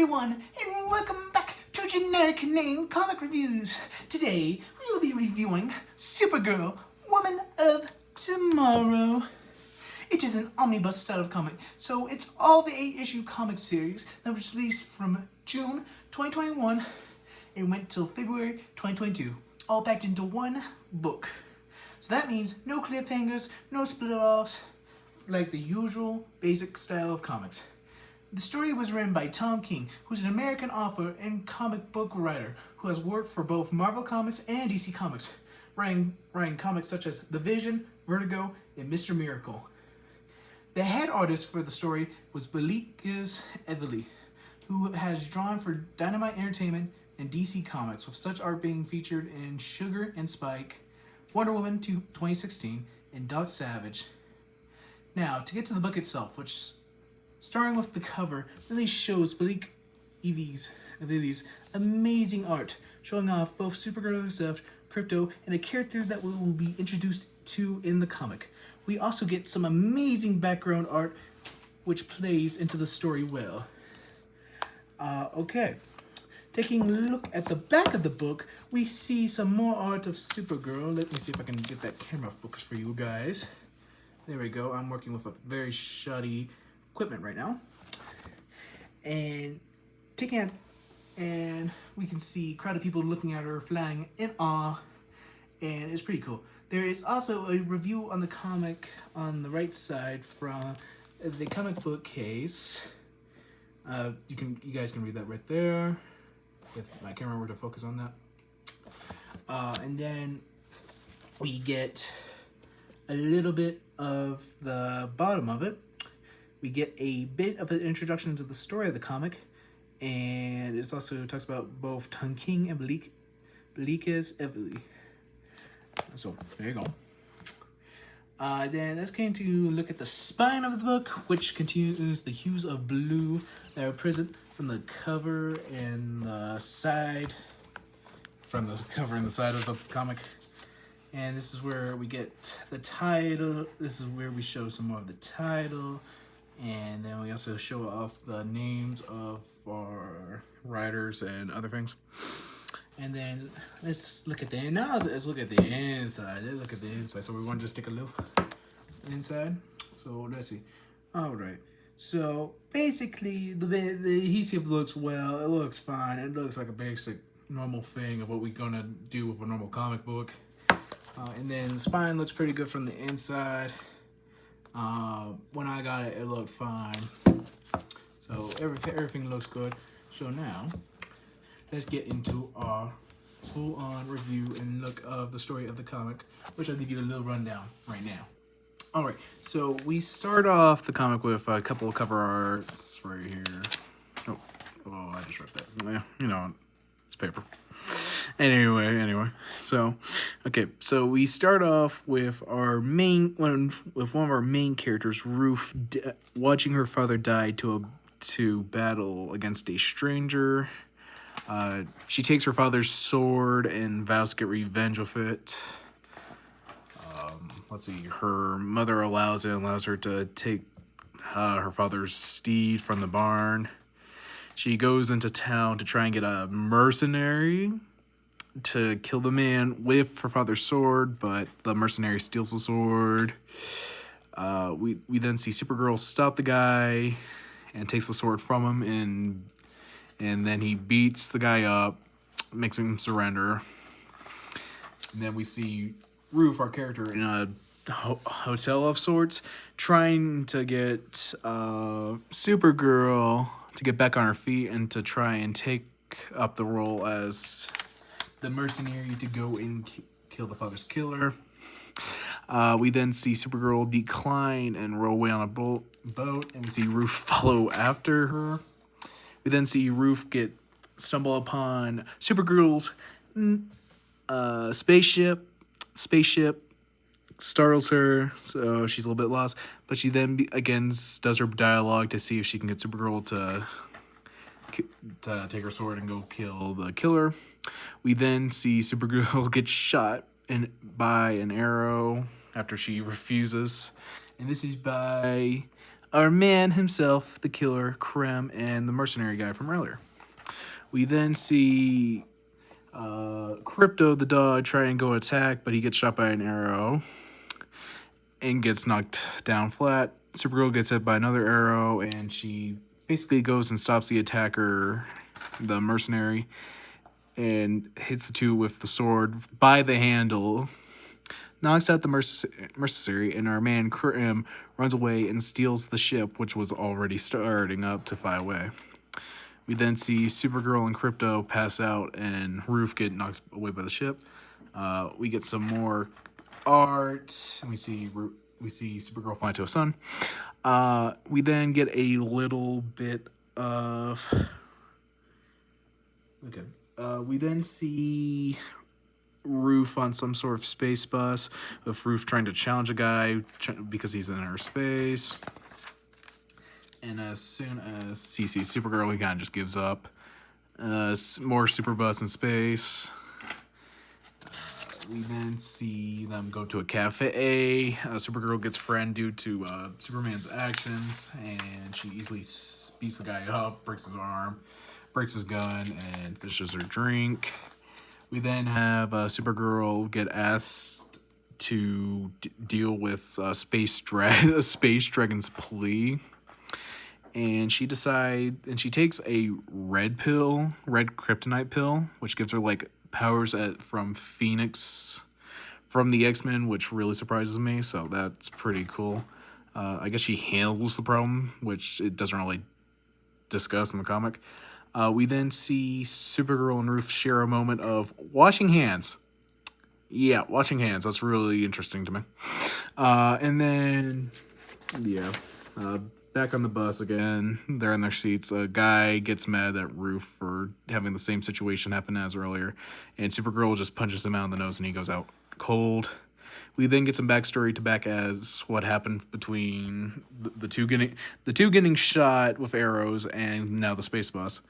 everyone, and welcome back to Generic Name Comic Reviews. Today, we will be reviewing Supergirl, Woman of Tomorrow. It is an omnibus style of comic, so it's all the 8-issue comic series that was released from June 2021 and went till February 2022, all packed into one book. So that means no cliffhangers, no split-offs, like the usual basic style of comics. The story was written by Tom King, who's an American author and comic book writer who has worked for both Marvel Comics and DC Comics, writing comics such as The Vision, Vertigo, and Mr. Miracle. The head artist for the story was Belikas Evely, who has drawn for Dynamite Entertainment and DC Comics, with such art being featured in Sugar and Spike, Wonder Woman 2016, and Doc Savage. Now, to get to the book itself, which, starting with the cover, really shows Belikas Evely's amazing art, showing off both Supergirl herself, Crypto, and a character that we will be introduced to in the comic. We also get some amazing background art, which plays into the story well. Okay. Taking a look at the back of the book, we see some more art of Supergirl. Let me see if I can get that camera focused for you guys. There we go. I'm working with a very shoddy equipment right now. And we can see a crowd of people looking at her, flying in awe, and it's pretty cool. There is also a review on the comic on the right side from the comic book case. You guys can read that right there, if my camera were to focus on that. And then we get a little bit of the bottom of it. We get a bit of an introduction to the story of the comic, and it also talks about both Tom King and Belikas Evely. So there you go. Then let's get to look at the spine of the book, which continues the hues of blue that are present from the cover and the side, of the comic. And this is where we get the title. This is where we show some more of the title. And then we also show off the names of our writers and other things. And then let's look at the inside. Let's look at the inside. So we want to just take a look inside. So let's see. All right. So basically, the adhesive looks well. It looks fine. It looks like a basic normal thing of what we're gonna do with a normal comic book. And then the spine looks pretty good from the inside. When I got it, it looked fine. So everything looks good. So now, let's get into our full-on review and look of the story of the comic, which I'll give you a little rundown right now. All right, so we start off the comic with a couple of cover arts right here. Oh, I just ripped that. Yeah, you know, it's paper. Anyway, so we start off with one of our main characters, Ruth, watching her father die to battle against a stranger. She takes her father's sword and vows to get revenge with it. Let's see, her mother allows her to take her father's steed from the barn. She goes into town to try and get a mercenary to kill the man with her father's sword, but the mercenary steals the sword. We then see Supergirl stop the guy and takes the sword from him, and then he beats the guy up, makes him surrender. And then we see Ruth, our character, in a hotel of sorts, trying to get Supergirl to get back on her feet and to try and take up the role as the mercenary to go and kill the father's killer. We then see Supergirl decline and roll away on a boat, and we see Ruth follow after her. We then see Ruth stumble upon Supergirl's spaceship, startles her, so she's a little bit lost. But she then again does her dialogue to see if she can get Supergirl to take her sword and go kill the killer. We then see Supergirl get shot by an arrow after she refuses. And this is by our man himself, the killer, Krem, and the mercenary guy from earlier. We then see Crypto the dog try and go attack, but he gets shot by an arrow and gets knocked down flat. Supergirl gets hit by another arrow, and she basically goes and stops the attacker, the mercenary, and hits the two with the sword by the handle, knocks out the mercenary, and our man Krim runs away and steals the ship, which was already starting up to fly away. We then see Supergirl and Crypto pass out, and Roof get knocked away by the ship. We get some more art, and we see Supergirl fly to a sun. We then get a little bit of we then see Roof on some sort of space bus, with Roof trying to challenge a guy because he's in outer space. And as soon as he sees Supergirl, he kind of just gives up. More super bus in space. We then see them go to a cafe. Supergirl gets friend due to Superman's actions, and she easily beats the guy up, breaks his arm, breaks his gun, and finishes her drink. We then have Supergirl get asked to deal with Space Dragon's plea. And she takes a red kryptonite pill, which gives her like powers from Phoenix, from the X-Men, which really surprises me. So that's pretty cool. I guess she handles the problem, which it doesn't really discuss in the comic. We then see Supergirl and Ruth share a moment of washing hands. Yeah, washing hands. That's really interesting to me. And then, back on the bus again. They're in their seats. A guy gets mad at Ruth for having the same situation happen as earlier, and Supergirl just punches him out in the nose, and he goes out cold. We then get some backstory to back as what happened between the two getting shot with arrows and now the space bus.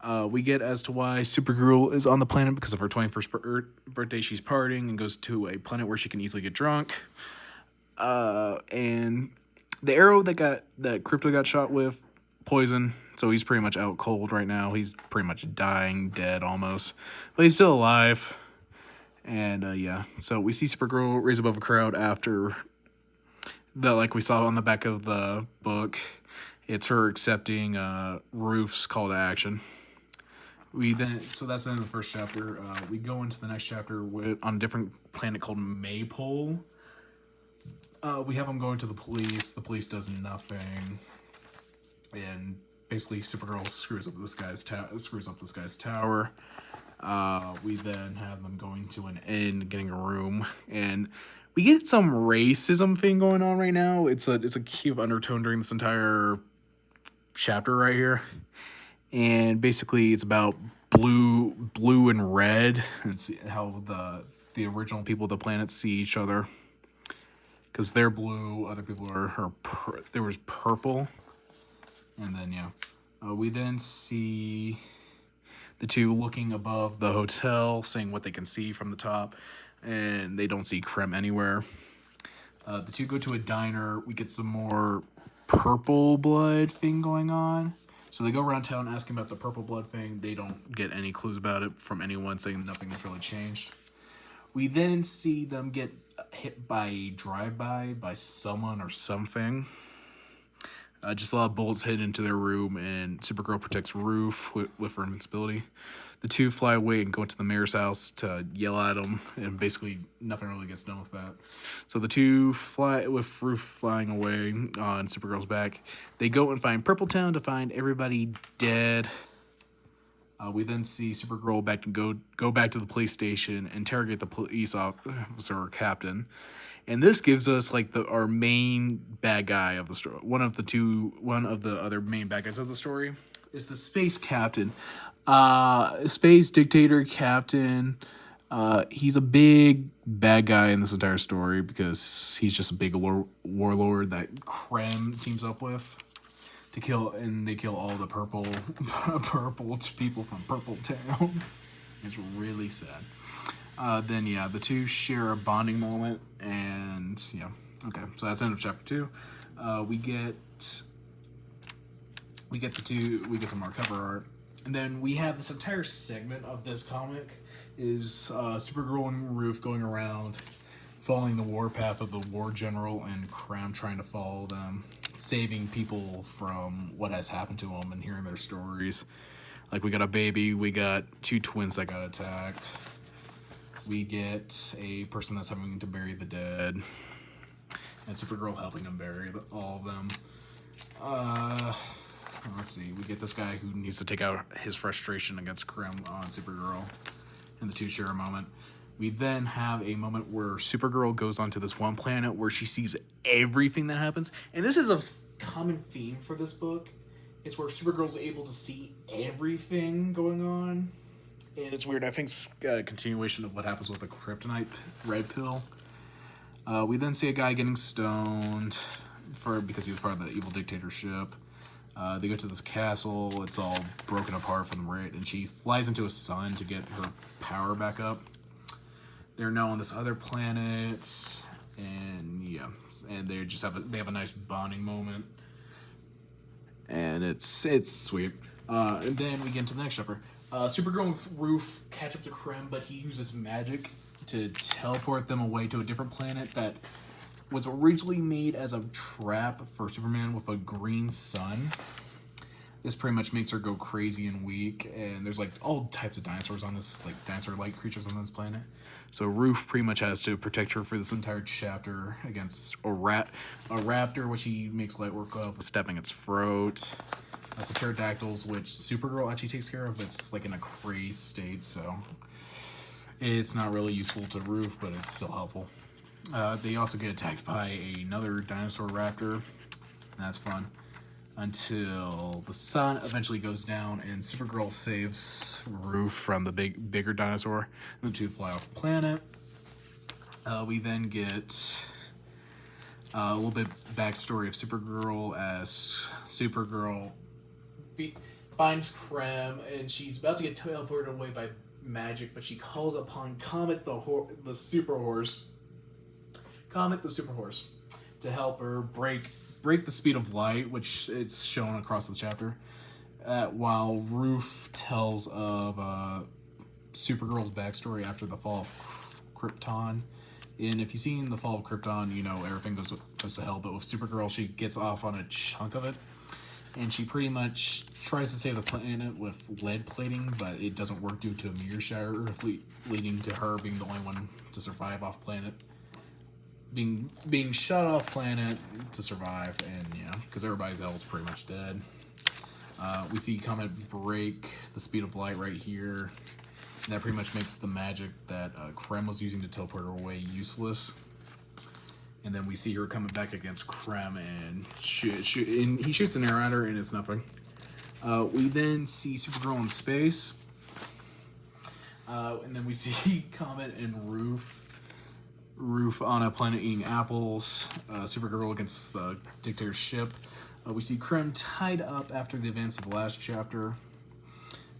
We get as to why Supergirl is on the planet because of her 21st birthday. She's partying and goes to a planet where she can easily get drunk. And the arrow that Crypto got shot with, poison, so he's pretty much out cold right now. He's pretty much dying, dead almost, but he's still alive. And so we see Supergirl raise above a crowd after that, like we saw on the back of the book. It's her accepting Roof's call to action. So that's the end of the first chapter. We go into the next chapter on a different planet called Maypole. We have them going to the police. The police does nothing, and basically Supergirl screws up this guy's tower. We then have them going to an inn, getting a room, and we get some racism thing going on right now. It's a key of undertone during this entire chapter right here, and basically it's about blue and red, and how the original people of the planet see each other. Because they're blue, other people there was purple. And then, we then see the two looking above the hotel, saying what they can see from the top, and they don't see Krem anywhere. The two go to a diner. We get some more purple blood thing going on. So they go around town asking about the purple blood thing. They don't get any clues about it from anyone, saying nothing's really changed. We then see them get hit by a drive-by by someone or something. Just a lot of bullets hit into their room, and Supergirl protects Roof with her invincibility. The two fly away and go into the mayor's house to yell at him, and basically nothing really gets done with that. So the two fly with Roof flying away on Supergirl's back. They go and find Purple Town to find everybody dead. We then see Supergirl go back to the police station, interrogate the police officer or captain, and this gives us like our main bad guy of the story. One of the other main bad guys of the story is the space captain, space dictator captain. He's a big bad guy in this entire story because he's just a big warlord that Krem teams up with to kill, and they kill all the purple people from Purple Town. It's really sad. Then the two share a bonding moment, and okay, so that's the end of chapter 2. We get we get some more cover art. And then we have this entire segment of this comic is Supergirl and Ruth going around following the warpath of the war general and Cram trying to follow them, saving people from what has happened to them and hearing their stories. Like, we got a baby, we got 2 twins that got attacked, we get a person that's having to bury the dead, and Supergirl helping them bury all of them. Let's see, we get this guy who needs to take out his frustration against Krim on Supergirl, and the two share a moment. We then have a moment where Supergirl goes onto this one planet where she sees everything that happens. And this is a common theme for this book. It's where Supergirl's able to see everything going on. And it's weird. I think it's a continuation of what happens with the kryptonite red pill. We then see a guy getting stoned because he was part of the evil dictatorship. They go to this castle. It's all broken apart from the raid, and she flies into a sun to get her power back up. They're now on this other planet, and yeah, and they just have a nice bonding moment, and it's sweet. And then we get into the next chapter. Supergirl and Ruth catch up to Krim, but he uses magic to teleport them away to a different planet that was originally made as a trap for Superman with a green sun. This pretty much makes her go crazy and weak, and there's like all types of dinosaurs on this, like dinosaur-like creatures on this planet. So Ruth pretty much has to protect her for this entire chapter against a raptor, which he makes light work of, stepping its throat. Some pterodactyls, which Supergirl actually takes care of. It's like in a crazed state, so it's not really useful to Ruth, but it's still helpful. They also get attacked by another dinosaur raptor, and that's fun. Until the sun eventually goes down and Supergirl saves Ruth from the bigger dinosaur, and the two fly off the planet. We then get a little bit backstory of Supergirl as Supergirl finds Krim, and she's about to get teleported away by magic, but she calls upon Comet the Super Horse, to help her break the speed of light, which it's shown across the chapter, while Ruth tells of Supergirl's backstory after the fall of Krypton. And if you've seen the fall of Krypton, you know everything goes to hell, but with Supergirl, she gets off on a chunk of it, and she pretty much tries to save the planet with lead plating, but it doesn't work due to a meteor shower, leading to her being the only one to survive off planet. Being shot off planet to survive, and yeah, because everybody's else pretty much dead. We see Comet break the speed of light right here. And that pretty much makes the magic that Krim was using to teleport her away useless. And then we see her coming back against Krim, and and he shoots an arrow at her, and it's nothing. We then see Supergirl in space, and then we see Comet and Ruth on a planet eating apples. Supergirl against the dictator's ship. We see Krim tied up after the events of the last chapter.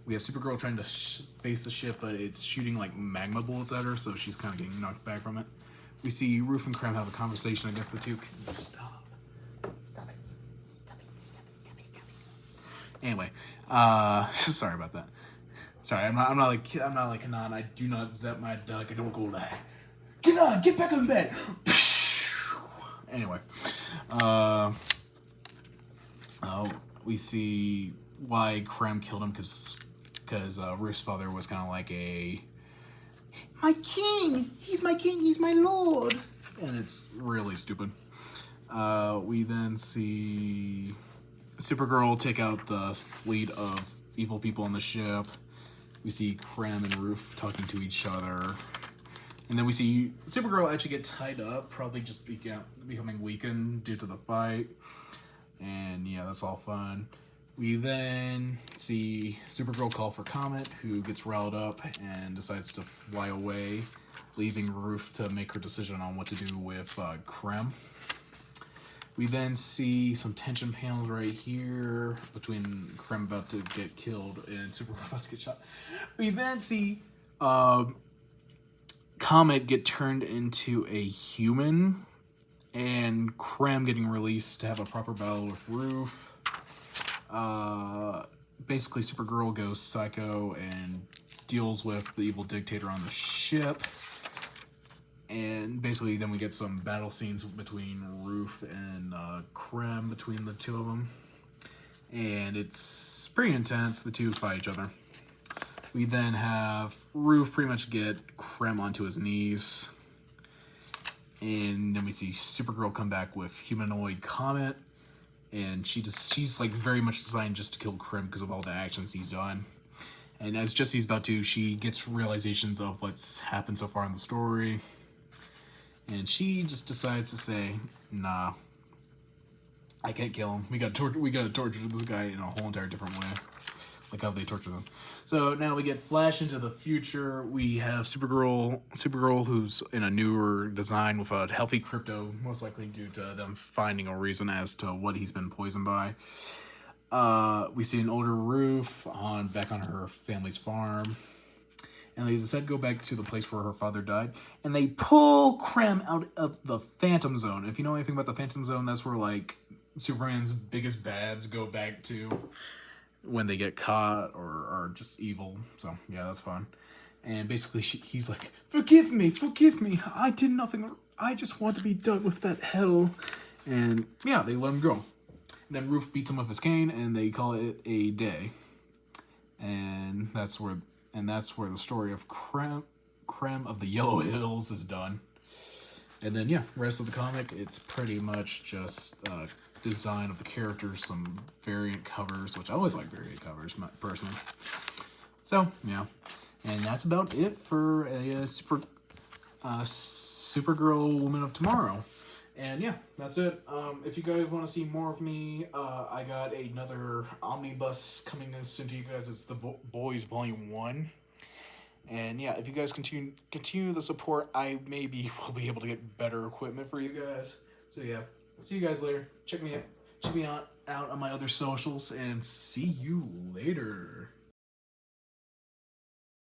We have Supergirl trying to face the ship, but it's shooting like magma bullets at her, so she's kind of getting knocked back from it. We see Ruth and Krim have a conversation against the two. Stop it. Anyway, sorry about that. Sorry, I'm not like Kanan. I do not zap my duck. I don't go like, Kanan, get back in bed. Anyway, we see why Krim killed him, because Ruth's father was kind of like my king, he's my lord, and it's really stupid. We then see Supergirl take out the fleet of evil people on the ship. We see Krim and Ruth talking to each other, and then we see Supergirl actually get tied up, probably just becoming weakened due to the fight, and yeah, that's all fun. We then see Supergirl call for Comet, who gets riled up and decides to fly away, leaving Ruth to make her decision on what to do with Krim. We then see some tension panels right here between Krim about to get killed and Supergirl about to get shot. We then see Comet get turned into a human, and Krim getting released to have a proper battle with Ruth. Basically Supergirl goes psycho and deals with the evil dictator on the ship. And basically then we get some battle scenes between Ruth and Krem, between the two of them. And it's pretty intense. The two fight each other. We then have Ruth pretty much get Krem onto his knees. And then we see Supergirl come back with humanoid Comet. And she's like very much designed just to kill Krem because of all the actions he's done. And as just he's about to, she gets realizations of what's happened so far in the story. And she just decides to say, nah, I can't kill him. We gotta torture this guy in a whole entire different way. Like how they torture them. So now we get flash into the future. We have Supergirl who's in a newer design with a healthy crypto, most likely due to them finding a reason as to what he's been poisoned by. We see an older Ruth back on her family's farm. And they decide to go back to the place where her father died. And they pull Krem out of the Phantom Zone. If you know anything about the Phantom Zone, that's where like Superman's biggest bads go back to when they get caught or are just evil. So yeah, that's fun. And basically he's like, forgive me, I did nothing, I just want to be done with that hell. And yeah, they let him go. And then Ruth beats him with his cane and they call it a day. And that's where the story of Krem of the Yellow Hills is done. And then yeah, rest of the comic, it's pretty much just design of the characters, some variant covers, which I always like variant covers personally. So yeah, and that's about it for a Supergirl Woman of Tomorrow. And yeah, that's it. If you guys want to see more of me, I got another omnibus coming in soon to you guys. It's the Boys Volume 1. And yeah, if you guys continue the support, I maybe will be able to get better equipment for you guys. So yeah, see you guys later. Check me out on my other socials, and see you later.